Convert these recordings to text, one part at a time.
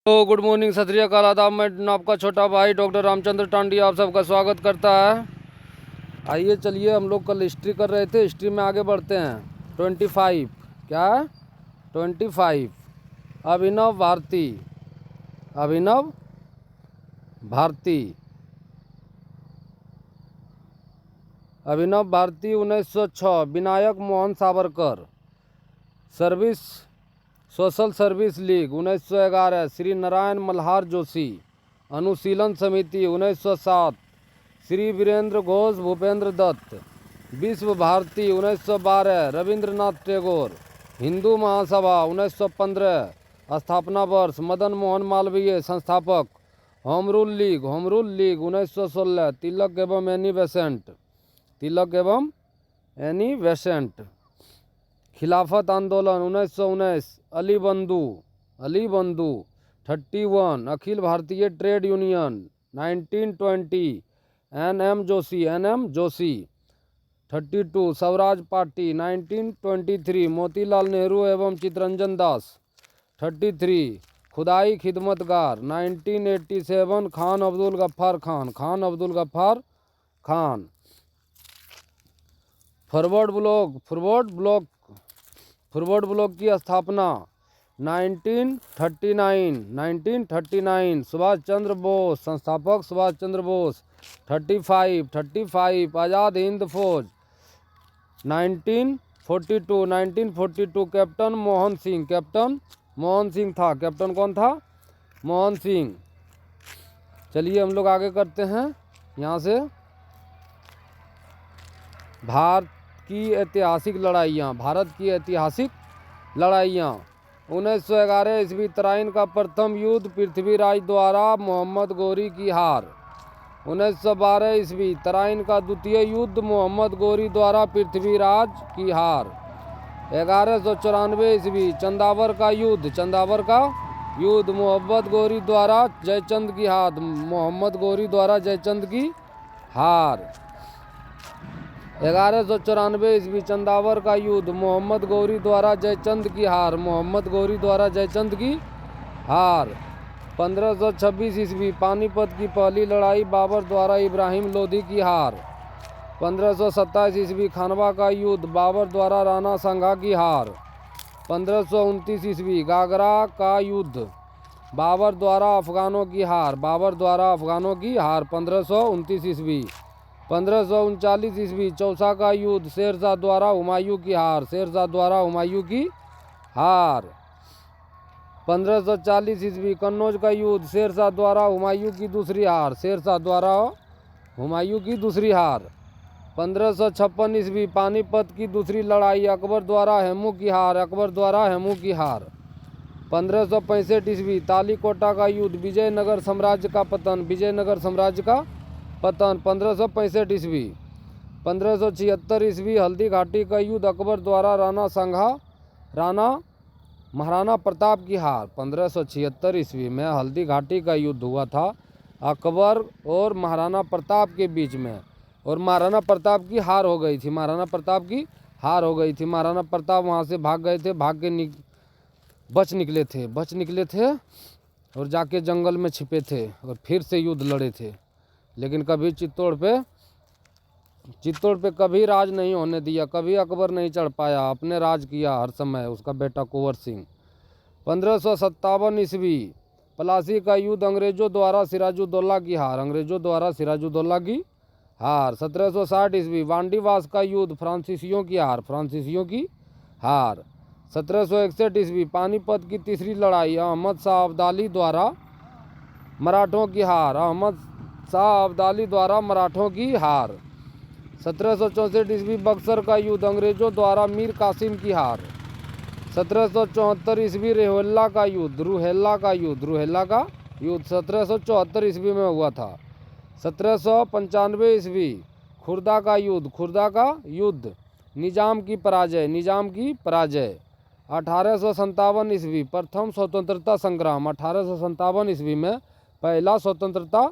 तो good morning, सत श्री अकाल, आदाब। मैं आपका छोटा भाई डॉक्टर रामचंद्र टांडी आप सबका स्वागत करता है। आइए चलिए, हम लोग कल हिस्ट्री कर रहे थे, हिस्ट्री में आगे बढ़ते हैं। 25 क्या है? 25 Abhinav Bharti. Abhinav Bharti Abhinav Bharti 1906। Vinayak Mohan Savarkar. Service social service league 1911। Shri Narayan Malhar Joshi. Anushilan Samiti 1907। Shri Virendra Ghosh Bhupendra Dutt. विश्व भारती 1912। रविंद्रनाथ टैगोर। हिंदू महासभा 1915। स्थापना वर्ष मदन मोहन मालवीय संस्थापक। Home rule league 1916। तिलक एवं एनी बेसेंट। तिलक एवं एनी बेसेंट। खिलाफत आंदोलन 1919। अली बंधु 31। Akhil Bharatiya trade union 1920। N M Joshi 32। Swaraj party 1923। Motilal Nehru एवं चितरंजन दास 33। खुदाई खिदमतगार 1987। खान अब्दुल गफ्फार खान। फॉरवर्ड ब्लॉक की स्थापना 1939। सुभाष चंद्र बोस संस्थापक सुभाष चंद्र बोस 35। आज़ाद हिंद फौज 1942। कैप्टन मोहन सिंह था। कैप्टन कौन था? मोहन सिंह। चलिए हम लोग आगे करते हैं यहाँ से। भारत की ऐतिहासिक लड़ाइयाँ 1911 ईस्वी। तराइन का प्रथम युद्ध पृथ्वीराज द्वारा मोहम्मद गोरी की हार। 1912 ईस्वी। तराइन का द्वितीय युद्ध मोहम्मद गोरी द्वारा पृथ्वीराज की हार। 1194 ईस्वी। चंदावर का युद्ध मोहम्मद गोरी द्वारा जयचंद की हार। 1194 ईस्वी। चंदावर का युद्ध मोहम्मद गौरी द्वारा जयचंद की हार। 1526 ईस्वी। पानीपत की पहली लड़ाई बाबर द्वारा इब्राहिम लोधी की हार। 1527 ईस्वी। खानवा का युद्ध बाबर द्वारा राणा सांगा की हार। 1529 ईस्वी। गागरा का युद्ध बाबर द्वारा अफगानों की हार। 1529 ईस्वी। 1539 ईस्वी। चौसा का युद्ध शेरशाह द्वारा हुमायूं की हार। 1540 ईस्वी। कन्नौज का युद्ध शेरशाह द्वारा हुमायूं की दूसरी हार। 1556 ईस्वी। पानीपत की दूसरी लड़ाई अकबर द्वारा हेमू की हार। 1565 ईस्वी। तालीकोटा का युद्ध विजयनगर साम्राज्य का पतन। 1565 ईस्वी। 1576 ईस्वी। हल्दी घाटी का युद्ध अकबर द्वारा महाराणा प्रताप की हार। 1576 ईस्वी में हल्दी घाटी का युद्ध हुआ था अकबर और महाराणा प्रताप के बीच में, और महाराणा प्रताप की हार हो गई थी। महाराणा प्रताप वहाँ से भाग गए थे, बच निकले थे और जाके जंगल में छिपे थे और फिर से युद्ध लड़े थे। लेकिन कभी चित्तौड़ पे कभी राज नहीं होने दिया, कभी अकबर नहीं चढ़ पाया, अपने राज किया हर समय उसका बेटा कुंवर सिंह। 1557 ईस्वी। प्लासी का युद्ध अंग्रेजों द्वारा सिराजुद्दौला की हार। 1760 ईस्वी। वांडीवास का युद्ध फ्रांसीसियों की हार। 1761 ईस्वी। पानीपत की तीसरी लड़ाई अहमद शाह अब्दाली द्वारा मराठों की हार। 1764 ईस्वी। बक्सर का युद्ध अंग्रेजों द्वारा मीर कासिम की हार। 1774 ईस्वी। रुहेला का युद्ध 1774 ईस्वी में हुआ था। 1795 ईस्वी। खुर्दा का युद्ध निजाम की पराजय। 1857 ईस्वी। प्रथम स्वतंत्रता संग्राम। 1857 ईस्वी में पहला स्वतंत्रता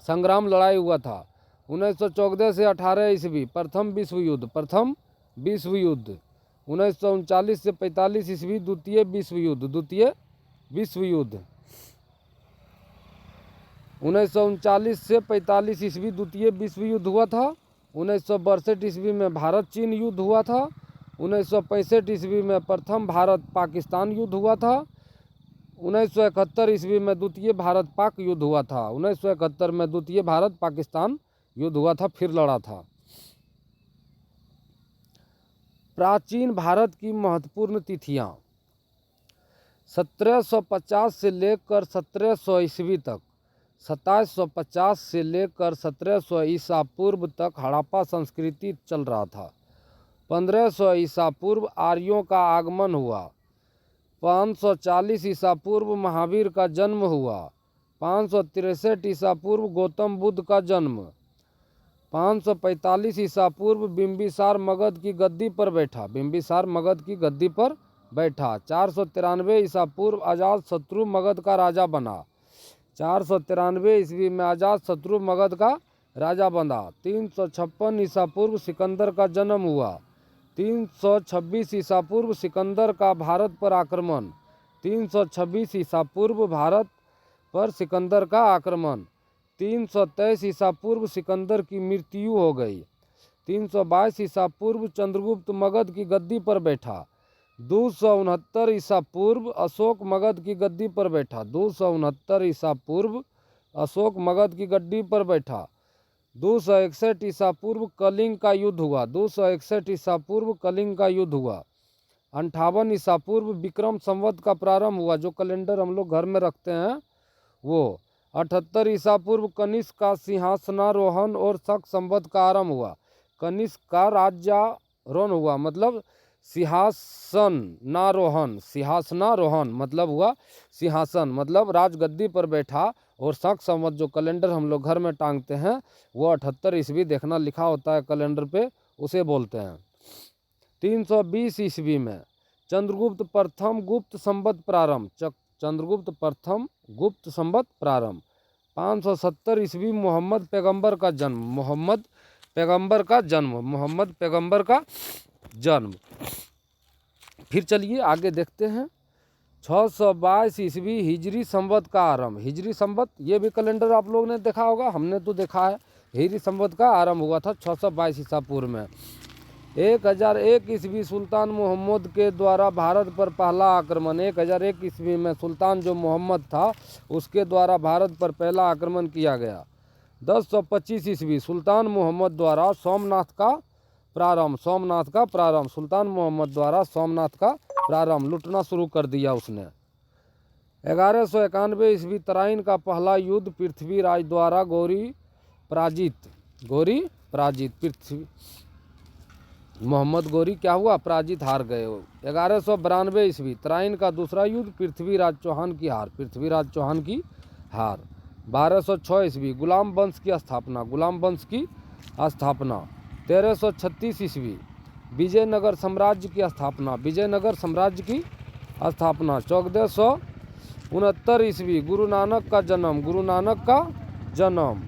संग्राम लड़ाई हुआ था। 1914 से 18 ईस्वी। प्रथम विश्व युद्ध। 1939 से 45 ईस्वी। द्वितीय विश्व युद्ध। 1939 से 45 ईस्वी द्वितीय विश्व युद्ध हुआ था। 1962 ईस्वी में भारत चीन युद्ध हुआ था। 1965 ईस्वी में प्रथम भारत पाकिस्तान युद्ध हुआ था। 1971 ईस्वी में द्वितीय भारत पाक युद्ध हुआ था। 1971 में द्वितीय भारत पाकिस्तान युद्ध हुआ था, फिर लड़ा था। प्राचीन भारत की महत्वपूर्ण तिथियां 1750 से लेकर 1700 ईस्वी तक। 2750 से लेकर 1700 ईसा पूर्व तक हड़प्पा संस्कृति चल रहा था। 1500 ईसा पूर्व आर्यों का आगमन हुआ। 540 ईसा पूर्व महावीर का जन्म हुआ। 563 ईसा पूर्व गौतम बुद्ध का जन्म। 545 ईसा पूर्व बिंबिसार मगध की गद्दी पर बैठा। बिंबिसार मगध की गद्दी पर बैठा। 493 ईसा पूर्व अजात शत्रु मगध का राजा बना। 493 ईस्वी में अजात शत्रु मगध का राजा बना। 356 ईसा पूर्व सिकंदर का जन्म हुआ। 326 ईसा पूर्व सिकंदर का भारत पर आक्रमण। 326 ईसा पूर्व भारत पर सिकंदर का आक्रमण। 323 ईसा पूर्व सिकंदर की मृत्यु हो गई। 322 ईसा पूर्व चंद्रगुप्त मगध की गद्दी पर बैठा। 269 ईसा पूर्व अशोक मगध की गद्दी पर बैठा। 269 ईसा पूर्व अशोक मगध की गद्दी पर बैठा। 261 ईसा पूर्व कलिंग का युद्ध हुआ। 261 ईसा पूर्व कलिंग का युद्ध हुआ। 58 ईसा पूर्व विक्रम संवत का प्रारंभ हुआ, जो कैलेंडर हम लोग घर में रखते हैं वो। 78 ईसा पूर्व कनिष्क का सिंहासनारोहण और शक संवत का आरंभ हुआ। कनिष्क का राज्यारोहण हुआ, मतलब सिंहासनारोहण। सिंहासनारोहण मतलब हुआ सिंहासन, मतलब राजगद्दी पर बैठा। और शक संवत जो कैलेंडर हम लोग घर में टांगते हैं वो 78 ईस्वी, देखना लिखा होता है कैलेंडर पे, उसे बोलते हैं। 320 ईस्वी में चंद्रगुप्त प्रथम गुप्त संवत प्रारंभ। चंद्रगुप्त प्रथम गुप्त संवत प्रारंभ। 570 ईस्वी मोहम्मद पैगंबर का जन्म। मोहम्मद पैगंबर का जन्म। मोहम्मद पैगंबर का जन्म। फिर चलिए आगे देखते हैं। 622 ईस्वी हिजरी संवत का आरंभ। हिजरी संवत, ये भी कैलेंडर आप लोगों ने देखा होगा, हमने तो देखा है। हिजरी संवत का आरंभ हुआ था 622 ईसा पूर्व में। 1001 ईस्वी सुल्तान मोहम्मद के द्वारा भारत पर पहला आक्रमण। 1001 ईस्वी में सुल्तान जो मोहम्मद था उसके द्वारा भारत पर पहला आक्रमण किया गया। 1025 ईस्वी सुल्तान मोहम्मद द्वारा सोमनाथ का प्रारंभ। सोमनाथ का प्रारंभ। सुल्तान मोहम्मद द्वारा सोमनाथ का प्रारंभ, लूटना शुरू कर दिया उसने। 1191 ईस्वी तराइन का पहला युद्ध पृथ्वीराज द्वारा गौरी पराजित। गौरी पराजित। पृथ्वी मोहम्मद गौरी क्या हुआ, पराजित, हार गए। 1192 ईस्वी तराइन का दूसरा युद्ध पृथ्वीराज चौहान की हार। पृथ्वीराज चौहान की हार। 1206 ईस्वी गुलाम वंश की स्थापना। गुलाम वंश की स्थापना। 1336 ईस्वी विजयनगर साम्राज्य की स्थापना। विजयनगर साम्राज्य की स्थापना। 1469 ईस्वी गुरु नानक का जन्म। गुरु नानक का जन्म।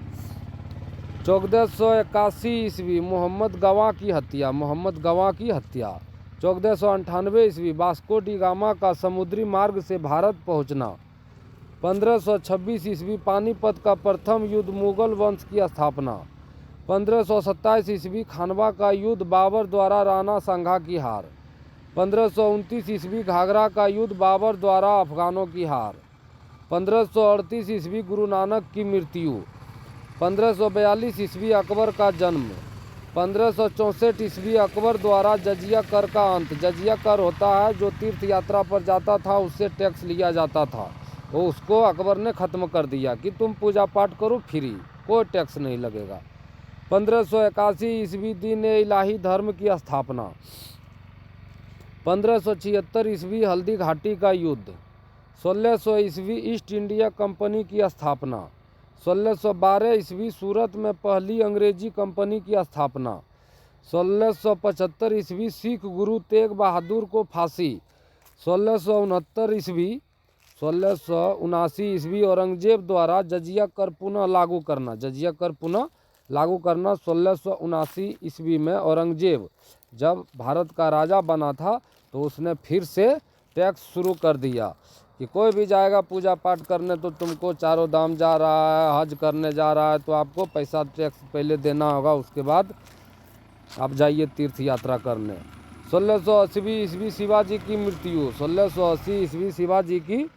1481 ईस्वी मोहम्मद गवा की हत्या। मोहम्मद गवा की हत्या। 1498 ईस्वी वास्को डी गामा का समुद्री मार्ग से भारत पहुंचना। 1526 ईस्वी पानीपत का प्रथम युद्ध मुगल वंश की स्थापना। 1527 ईस्वी खानवा का युद्ध बाबर द्वारा राणा सांगा की हार। 1529 ईस्वी घाघरा का युद्ध बाबर द्वारा अफगानों की हार। 1538 ईस्वी गुरु नानक की मृत्यु। 1542 ईस्वी अकबर का जन्म। 1564 ईस्वी अकबर द्वारा जजिया कर का अंत। जजिया कर होता है जो तीर्थ यात्रा पर जाता था उससे टैक्स लिया जाता था, वो उसको अकबर ने ख़त्म कर दिया कि तुम पूजा पाठ करो फ्री, कोई टैक्स नहीं लगेगा। 1581 ईस्वी दीन इलाही धर्म की स्थापना। 1576 ईस्वी हल्दी घाटी का युद्ध। 1600 ईस्वी ईस्ट इंडिया कंपनी की स्थापना। 1612 ईस्वी सूरत में पहली अंग्रेजी कंपनी की स्थापना। 1675 ईस्वी सिख गुरु तेग बहादुर को फांसी। 1679 ईस्वी औरंगजेब द्वारा जजिया कर पुनः लागू करना। जजिया कर पुनः लागू करना 1679 ईस्वी में औरंगजेब जब भारत का राजा बना था तो उसने फिर से टैक्स शुरू कर दिया कि कोई भी जाएगा पूजा पाठ करने तो तुमको चारों धाम जा रहा है, हज करने जा रहा है, तो आपको पैसा टैक्स पहले देना होगा, उसके बाद आप जाइए तीर्थ यात्रा करने। 1680 ईस्वी शिवाजी की मृत्यु, 1680 ईस्वी शिवाजी की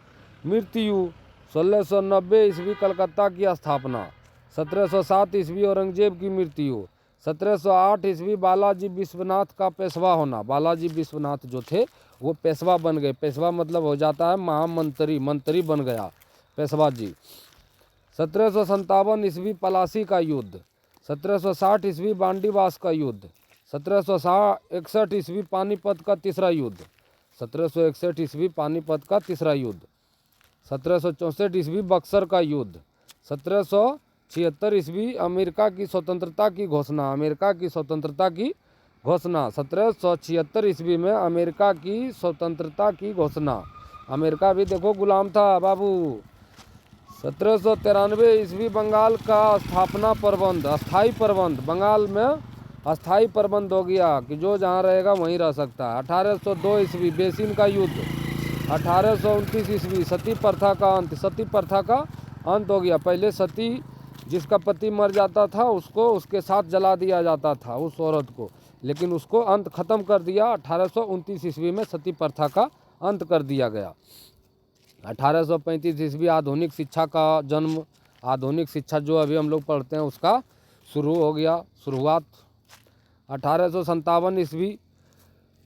मृत्यु। 1690 ईस्वी कलकत्ता की स्थापना। 1707 ईस्वी औरंगजेब की मृत्यु। 1708 ईस्वी बालाजी विश्वनाथ का पेशवा होना। बालाजी विश्वनाथ जो थे वो पेशवा बन गए। पेशवा मतलब हो जाता है महामंत्री, मंत्री बन गया पेशवा जी। 1757 ईस्वी पलासी का युद्ध। 1760 ईस्वी बांडीवास का युद्ध। 1761 ईस्वी पानीपत का तीसरा युद्ध। 1761 ईस्वी पानीपत का तीसरा युद्ध। 1764 ईस्वी बक्सर का युद्ध। 1776 ईस्वी अमेरिका की स्वतंत्रता की घोषणा। अमेरिका की स्वतंत्रता की घोषणा। 1776 ईस्वी में अमेरिका की स्वतंत्रता की घोषणा। अमेरिका भी देखो गुलाम था बाबू। 1793 ईस्वी बंगाल का स्थापना प्रबंध, अस्थाई प्रबंध, बंगाल में अस्थाई प्रबंध हो गया कि जो जहाँ रहेगा वहीं रह सकता है। 1802 ईस्वी बेसिन का युद्ध। 1829 ईस्वी सती प्रथा का अंत। सती प्रथा का अंत हो गया। पहले सती जिसका पति मर जाता था उसको उसके साथ जला दिया जाता था उस औरत को, लेकिन उसको अंत खत्म कर दिया। 1829 ईस्वी में सती प्रथा का अंत कर दिया गया। 1835 ईस्वी आधुनिक शिक्षा का जन्म। आधुनिक शिक्षा जो अभी हम लोग पढ़ते हैं उसका शुरू हो गया, शुरुआत। 1857 ईस्वी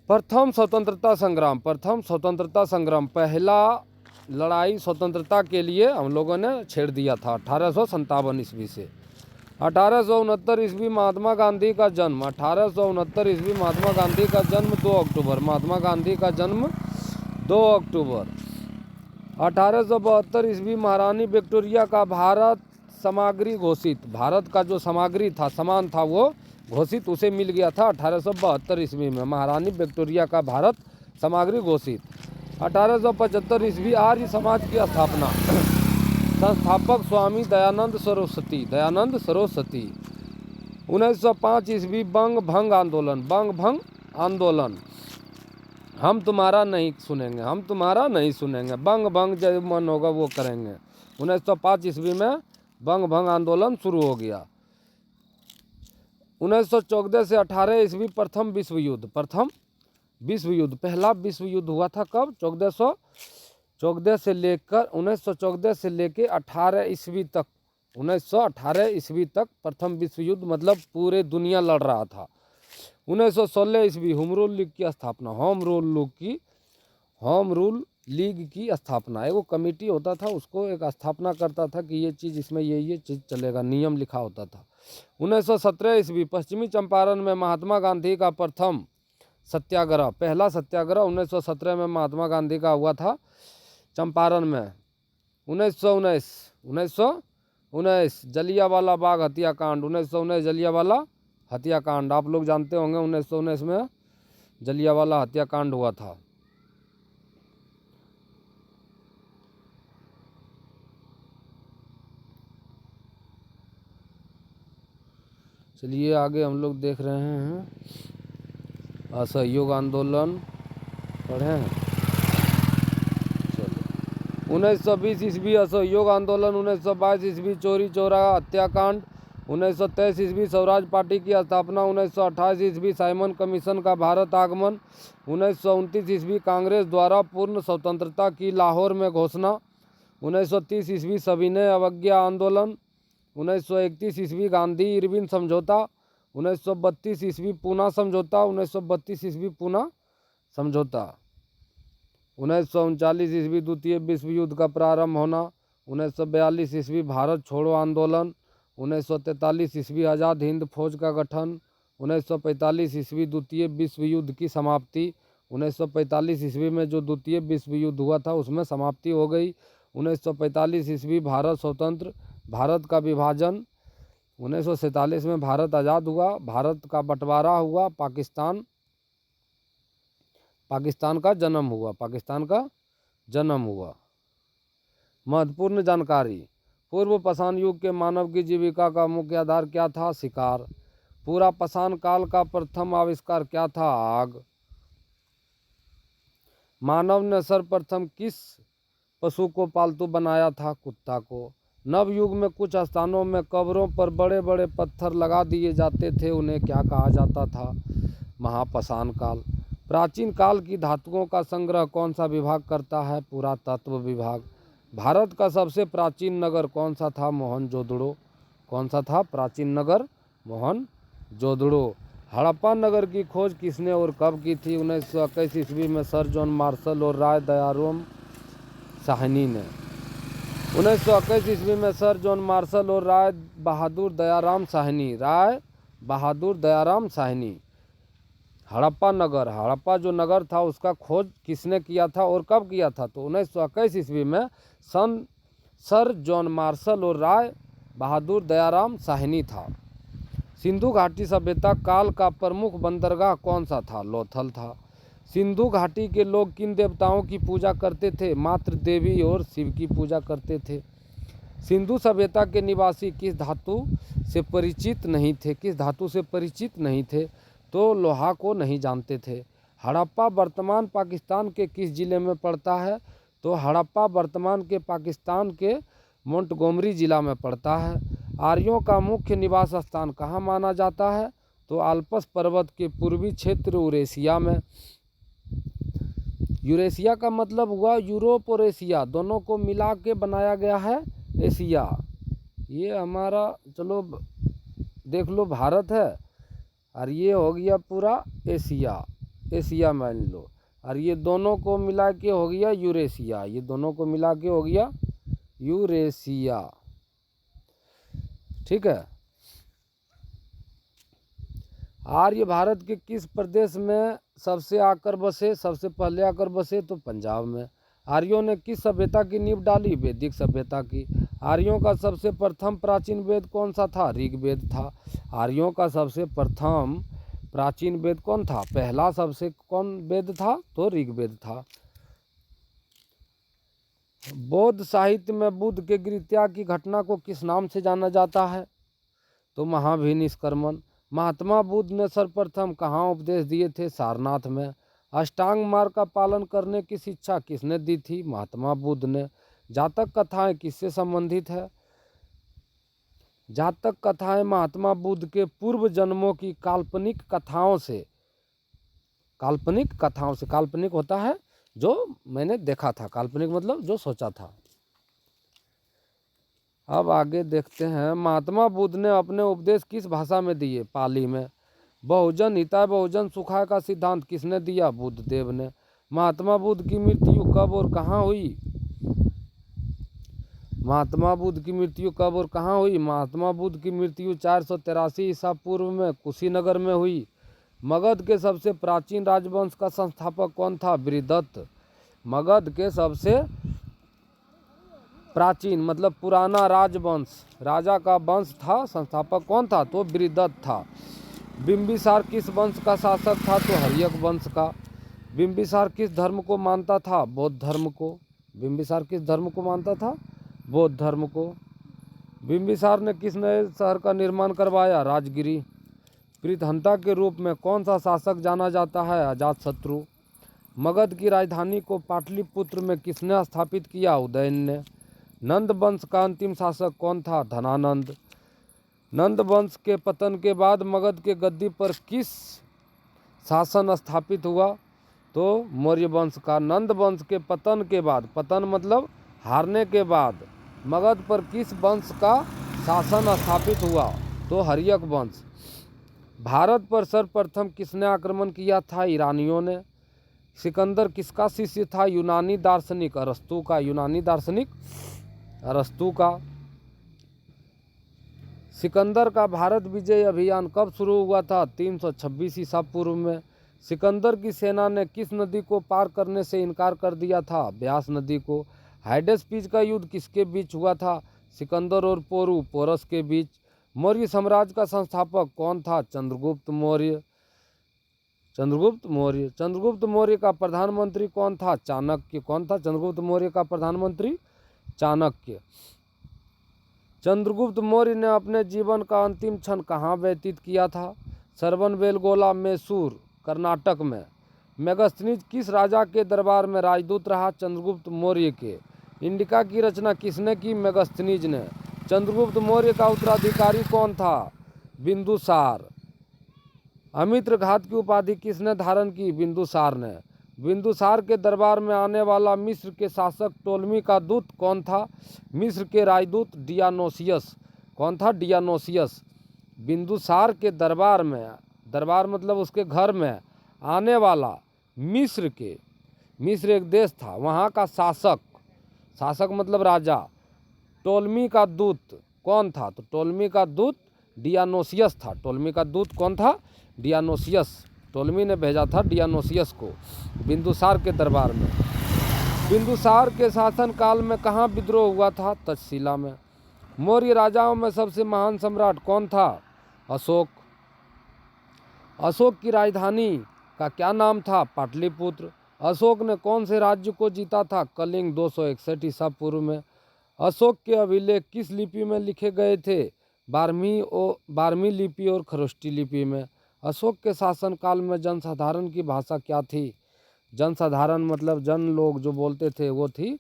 प्रथम स्वतंत्रता संग्राम। प्रथम स्वतंत्रता संग्राम, पहला लड़ाई स्वतंत्रता के लिए हम लोगों ने छेड़ दिया था 1857 ईस्वी से। 1869 ईस्वी महात्मा गांधी का जन्म। 1869 ईस्वी महात्मा गांधी का जन्म 2 अक्टूबर। महात्मा गांधी का जन्म 2 अक्टूबर। 1872 ईस्वी महारानी विक्टोरिया का भारत सामग्री घोषित। भारत का जो सामग्री था, सामान था, वो घोषित उसे मिल गया था 1872 ईस्वी में। महारानी विक्टोरिया का भारत सामग्री घोषित। 1875 ईस्वी आर्य समाज की स्थापना। संस्थापक स्वामी दयानंद सरस्वती। दयानंद सरस्वती। 1905 ईस्वी बंग भंग आंदोलन। बंग भंग आंदोलन। हम तुम्हारा नहीं सुनेंगे, हम तुम्हारा नहीं सुनेंगे, बंग भंग जो मन होगा वो करेंगे। 1905 ईस्वी में बंग भंग आंदोलन शुरू हो गया। 1914 से 18 ईस्वी प्रथम विश्व युद्ध। प्रथम विश्व युद्ध, पहला विश्व युद्ध हुआ था कब? 1414 से लेकर 1914 से लेकर 18 ईस्वी तक, 1918 ईस्वी तक प्रथम विश्व युद्ध, मतलब पूरे दुनिया लड़ रहा था। 1916 ईस्वी होम रूल लीग की स्थापना। होम रूल लीग की स्थापना। एगो कमेटी होता था, उसको एक स्थापना करता था कि ये चीज़ इसमें ये चीज़ चलेगा, नियम लिखा होता था। 1917 ईस्वी पश्चिमी चंपारण में महात्मा गांधी का प्रथम सत्याग्रह। पहला सत्याग्रह 1917 में महात्मा गांधी का हुआ था चंपारण में। 1919 जलियांवाला बाग हत्याकांड। 1919 जलियांवाला हत्याकांड आप लोग जानते होंगे। 1919 में जलियांवाला हत्याकांड हुआ था। चलिए आगे हम लोग देख रहे हैं असहयोग आंदोलन पढ़े हैं। चलो 1920 ईस्वी असहयोग आंदोलन। 1922 ईस्वी चोरी चौरा हत्याकांड। 1923 ईस्वी स्वराज पार्टी की स्थापना। 1928 ईस्वी साइमन कमीशन का भारत आगमन। 1929 ईस्वी कांग्रेस द्वारा पूर्ण स्वतंत्रता की लाहौर में घोषणा। 1930 ईस्वी सविनय अवज्ञा आंदोलन। 1931 ईस्वी गांधी इरविन समझौता। 1932 ईस्वी पूना समझौता। 1932 ईस्वी पूना समझौता। 1939 ईस्वी द्वितीय विश्व युद्ध का प्रारंभ होना। 1942 ईस्वी भारत छोड़ो आंदोलन। 1943 ईस्वी आज़ाद हिंद फौज का गठन। 1945 ईस्वी द्वितीय विश्व युद्ध की समाप्ति। 1945 ईस्वी में जो द्वितीय विश्व युद्ध हुआ था उसमें समाप्ति हो गई। 1945 ईस्वी भारत स्वतंत्र, भारत का विभाजन। 1947 में भारत आज़ाद हुआ, भारत का बंटवारा हुआ, पाकिस्तान का जन्म हुआ, पाकिस्तान का जन्म हुआ। महत्वपूर्ण जानकारी। पूर्व पाषाण युग के मानव की जीविका का मुख्य आधार क्या था? शिकार। पूरा पाषाण काल का प्रथम आविष्कार क्या था? आग। मानव ने सर्वप्रथम किस पशु को पालतू बनाया था, कुत्ता को। नवयुग में कुछ स्थानों में कब्रों पर बड़े बड़े पत्थर लगा दिए जाते थे, उन्हें क्या कहा जाता था? महापाषाण काल। प्राचीन काल की धातुओं का संग्रह कौन सा विभाग करता है? पुरातत्व विभाग। भारत का सबसे प्राचीन नगर कौन सा था? मोहनजोदड़ो। कौन सा था प्राचीन नगर? मोहनजोदड़ो। हड़प्पा नगर की खोज किसने और कब की थी? 1921 ईस्वी में सर जॉन मार्शल और राय दयाराम साहनी ने। 1921 ईस्वी में सर जॉन मार्शल और राय बहादुर दयाराम साहनी। हड़प्पा नगर, हड़प्पा जो नगर था उसका खोज किसने किया था और कब किया था? तो 1921 ईस्वी में सर जॉन मार्शल और राय बहादुर दयाराम साहनी था। सिंधु घाटी सभ्यता काल का प्रमुख बंदरगाह कौन सा था? लोथल था। सिंधु घाटी के लोग किन देवताओं की पूजा करते थे? मातृ देवी और शिव की पूजा करते थे। सिंधु सभ्यता के निवासी किस धातु से परिचित नहीं थे? तो लोहा को नहीं जानते थे। हड़प्पा वर्तमान पाकिस्तान के किस जिले में पड़ता है? तो हड़प्पा वर्तमान के पाकिस्तान के मोंटगोमरी जिला में पड़ता है। आर्यों का मुख्य निवास स्थान कहाँ माना जाता है? तो आल्प्स पर्वत के पूर्वी क्षेत्र यूरेशिया में। यूरेशिया का मतलब हुआ यूरोप और एशिया दोनों को मिला के बनाया गया है एशिया। ये हमारा चलो देख लो भारत है और ये हो गया पूरा एशिया मान लो, और ये दोनों को मिला के हो गया यूरेशिया। ये दोनों को मिला के हो गया यूरेशिया। ठीक है। आर्य भारत के किस प्रदेश में सबसे पहले आकर बसे? तो पंजाब में। आर्यों ने किस सभ्यता की नींव डाली? वैदिक सभ्यता की। आर्यों का सबसे प्रथम प्राचीन वेद कौन सा था? ऋग्वेद था। आर्यों का सबसे प्रथम प्राचीन वेद कौन था? पहला सबसे कौन वेद था? तो ऋग्वेद था। बौद्ध साहित्य में बुद्ध के गृहत्याग की घटना को किस नाम से जाना जाता है? तो महाभिनिष्क्रमण। महात्मा बुद्ध ने सर्वप्रथम कहाँ उपदेश दिए थे? सारनाथ में। अष्टांग मार्ग का पालन करने की शिक्षा किसने दी थी? महात्मा बुद्ध ने। जातक कथाएं किससे संबंधित है? जातक कथाएं महात्मा बुद्ध के पूर्व जन्मों की काल्पनिक कथाओं से। काल्पनिक होता है जो मैंने देखा था, काल्पनिक मतलब जो सोचा था। अब आगे देखते हैं, महात्मा बुद्ध ने अपने उपदेश किस भाषा में दिए? पाली में। बहुजन हिताय बहुजन सुखाय का सिद्धांत किसने दिया? बुद्ध देव ने। महात्मा बुद्ध की मृत्यु कब और कहाँ हुई? महात्मा बुद्ध की मृत्यु 483 ईसा पूर्व में कुशीनगर में हुई। मगध के सबसे प्राचीन राजवंश का संस्थापक कौन था? बृहदत्त। मगध के सबसे प्राचीन मतलब पुराना राजवंश, राजा का वंश था, संस्थापक कौन था? तो बृहदत्त था। बिंबिसार किस वंश का शासक था? तो हर्यक वंश का। बिंबिसार किस धर्म को मानता था? बौद्ध धर्म को। बिंबिसार किस धर्म को मानता था? बौद्ध धर्म को। बिंबिसार ने किस नए शहर का निर्माण करवाया? राजगिरी। प्रीतहंता के रूप में कौन सा शासक जाना जाता है? अजातशत्रु। मगध की राजधानी को पाटलिपुत्र में किसने स्थापित किया? उदयन ने। नंद वंश का अंतिम शासक कौन था? धनानंद। नंद वंश के पतन के बाद मगध के गद्दी पर किस शासन स्थापित हुआ? तो मौर्य वंश का। नंद वंश के पतन के बाद, पतन मतलब हारने के बाद, मगध पर किस वंश का शासन स्थापित हुआ? तो हर्यक वंश। भारत पर सर्वप्रथम किसने आक्रमण किया था? ईरानियों ने। सिकंदर किसका शिष्य था? यूनानी दार्शनिक अरस्तु का। सिकंदर का भारत विजय अभियान कब शुरू हुआ था? 326 ईसा पूर्व में। सिकंदर की सेना ने किस नदी को पार करने से इनकार कर दिया था? ब्यास नदी को। हाइडेस्पीज का युद्ध किसके बीच हुआ था? सिकंदर और पोरस के बीच। मौर्य साम्राज्य का संस्थापक कौन था? चंद्रगुप्त मौर्य। चंद्रगुप्त मौर्य का प्रधानमंत्री कौन था? चाणक्य। कौन था चंद्रगुप्त मौर्य का प्रधानमंत्री? चाणक्य। चंद्रगुप्त मौर्य ने अपने जीवन का अंतिम क्षण कहाँ व्यतीत किया था? सरवनबेलगोला, मैसूर, कर्नाटक में। मेगस्थनीज किस राजा के दरबार में राजदूत रहा? चंद्रगुप्त मौर्य के। इंडिका की रचना किसने की? मेगस्थनीज ने। चंद्रगुप्त मौर्य का उत्तराधिकारी कौन था? बिंदुसार। अमित्र घात की उपाधि किसने धारण की? बिंदुसार ने। बिंदुसार के दरबार में आने वाला मिस्र के शासक टोलमी का दूत कौन था? मिस्र के राजदूत डियानोसियस। कौन था? डियानोसियस। बिंदुसार के दरबार में, दरबार मतलब उसके घर में आने वाला मिस्र एक देश था, वहाँ का शासक मतलब राजा, टोलमी का दूत कौन था? तो टोलमी का दूत डियानोसियस था। टोलमी का दूत कौन था? डियानोसियस। टोलमी ने भेजा था डियानोसियस को बिंदुसार के दरबार में। बिंदुसार के शासनकाल में कहाँ विद्रोह हुआ था? तक्षशिला में। मौर्य राजाओं में सबसे महान सम्राट कौन था? अशोक। अशोक की राजधानी का क्या नाम था? पाटलिपुत्र। अशोक ने कौन से राज्य को जीता था? कलिंग 261 ईसा पूर्व में। अशोक के अभिलेख किस लिपि में लिखे गए थे? 12वीं लिपि और खरोष्टी लिपि में। अशोक के शासनकाल में जनसाधारण की भाषा क्या थी? जनसाधारण मतलब जन लोग जो बोलते थे वो थी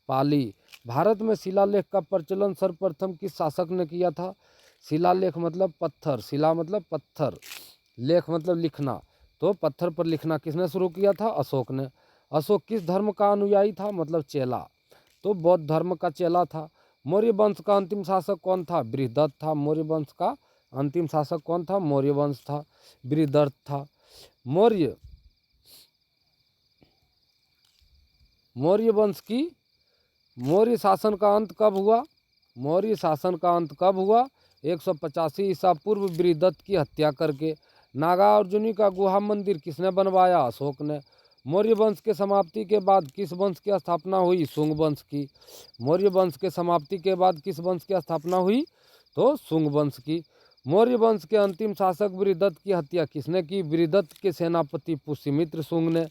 पाली। भारत में शिलालेख का प्रचलन सर्वप्रथम किस शासक ने किया था? शिलालेख मतलब पत्थर, शिला मतलब पत्थर, लेख मतलब लिखना, तो पत्थर पर लिखना किसने शुरू किया था? अशोक ने। अशोक किस धर्म का अनुयायी था? मतलब चेला, तो बौद्ध धर्म का चेला था। मौर्य वंश का अंतिम शासक कौन था? बृहदत्त था। मौर्य वंश का अंतिम शासक कौन था? मौर्य वंश था, बृहदत्त था। मौर्य वंश की मौर्य शासन का अंत कब हुआ? मौर्य शासन का अंत कब हुआ? 185 ईसा पूर्व बृहदत्त की हत्या करके। नागार्जुनी का गुहा मंदिर किसने बनवाया? अशोक ने। मौर्य वंश के समाप्ति के बाद किस वंश की स्थापना हुई? शुंग वंश की। मौर्य वंश के समाप्ति के बाद किस वंश की स्थापना हुई? तो शुंग वंश की। मौर्य वंश के अंतिम शासक बृहदत्त की हत्या किसने की? बृहदत्त के सेनापति पुष्यमित्र शुंग ने।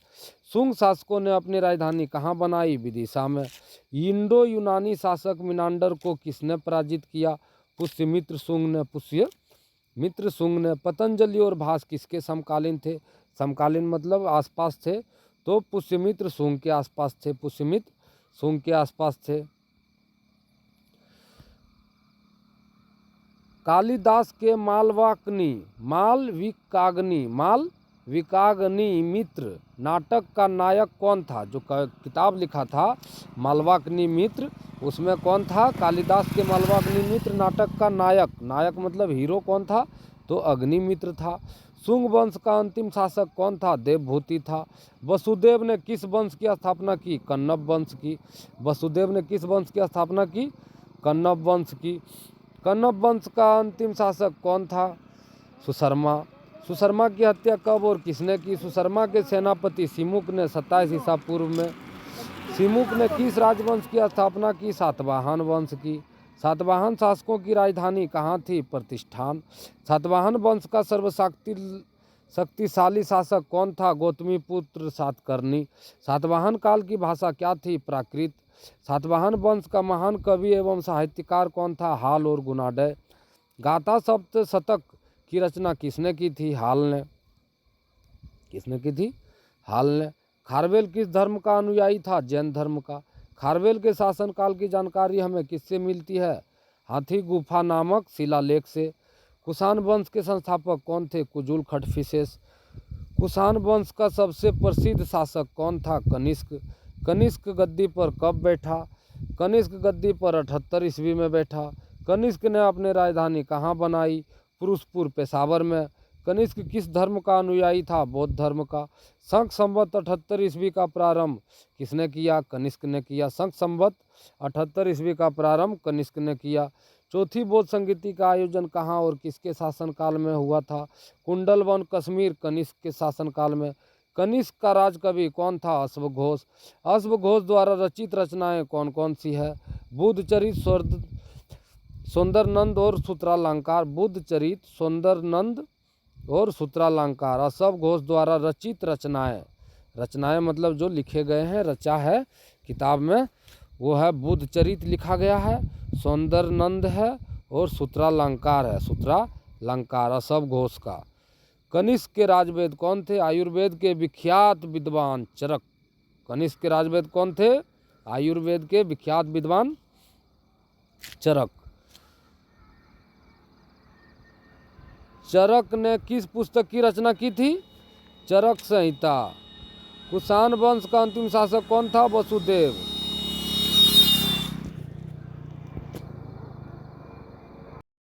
शुंग शासकों ने अपनी राजधानी कहाँ बनाई? विदिशा में। इंडो यूनानी शासक मिनांडर को किसने पराजित किया? पुष्यमित्र शुंग ने। पुष्यमित्र शुंग ने। पतंजलि और भास किसके समकालीन थे? समकालीन मतलब आसपास थे, तो पुष्यमित्र शुंग के आसपास थे। पुष्यमित्र शुंग के आसपास थे। कालिदास के मालविकाग्नि मित्र नाटक का नायक कौन था? जो किताब लिखा था मालवाग्नि मित्र, उसमें कौन था? कालिदास के मालवाग्नि मित्र नाटक का नायक मतलब हीरो कौन था? तो अग्निमित्र था। शुंग वंश का अंतिम शासक कौन था? देवभूति था। वसुदेव ने किस वंश की स्थापना की? कण्व वंश की। वसुदेव ने किस वंश की स्थापना की? कण्व वंश की। कण्व वंश का अंतिम शासक कौन था? सुशर्मा। सुशर्मा की हत्या कब और किसने की? सुशर्मा के सेनापति सिमुक ने 27 ईसा पूर्व में। सिमुक ने किस राजवंश की स्थापना की? सातवाहन वंश की। सातवाहन शासकों की राजधानी कहाँ थी? प्रतिष्ठान। सातवाहन वंश का शक्तिशाली शासक कौन था? गौतमी पुत्र सातकर्णी। सातवाहन काल की भाषा क्या थी? प्राकृत। सातवाहन वंश का महान कवि एवं साहित्यकार कौन था? हाल और गुणाढ्य। गाथा सप्तशतक की रचना किसने की थी? हाल ने। किसने की थी? हाल ने। खारवेल किस धर्म का अनुयायी था? जैन धर्म का। खारवेल के शासनकाल की जानकारी हमें किससे मिलती है? हाथी गुफा नामक शिलालेख से। कुषाण वंश के संस्थापक कौन थे? कुजुल खटफिशेस। कुषाण वंश का सबसे प्रसिद्ध शासक कौन था? कनिष्क। कनिष्क गद्दी पर कब बैठा? कनिष्क गद्दी पर 78 ईस्वी में बैठा। कनिष्क ने अपनी राजधानी कहाँ बनाई? पुरुषपुर पेशावर में। कनिष्क किस धर्म का अनुयायी था? बौद्ध धर्म का। शक संवत 78 ईस्वी का प्रारंभ किसने किया? कनिष्क ने किया। शक संवत 78 ईस्वी का प्रारंभ कनिष्क ने किया। चौथी बौद्ध संगीति का आयोजन कहाँ और किसके शासनकाल में हुआ था? कुंडलवन कश्मीर, कनिष्क के शासनकाल में। कनिष्क का राजकवि कौन था? अश्वघोष। अश्वघोष द्वारा रचित रचनाएं कौन कौन सी है? बुद्धचरित, सौंदरनंद और सूत्रालंकार। बुद्धचरित, सौंदरनंद और सूत्रालंकार अश्वघोष द्वारा रचित रचनाएं मतलब जो लिखे गए हैं, रचा है किताब में, वो है बुद्धचरित लिखा गया है, सौंदरनंद है और सूत्रालंकार है। सूत्रालंकार अश्वघोष का। कनिष्क के राजवेद कौन थे? आयुर्वेद के विख्यात विद्वान चरक। कनिष्क के राजवेद कौन थे? आयुर्वेद के विख्यात विद्वान चरक। चरक ने किस पुस्तक की रचना की थी? चरक संहिता। कुषाण वंश का अंतिम शासक कौन था? वसुदेव।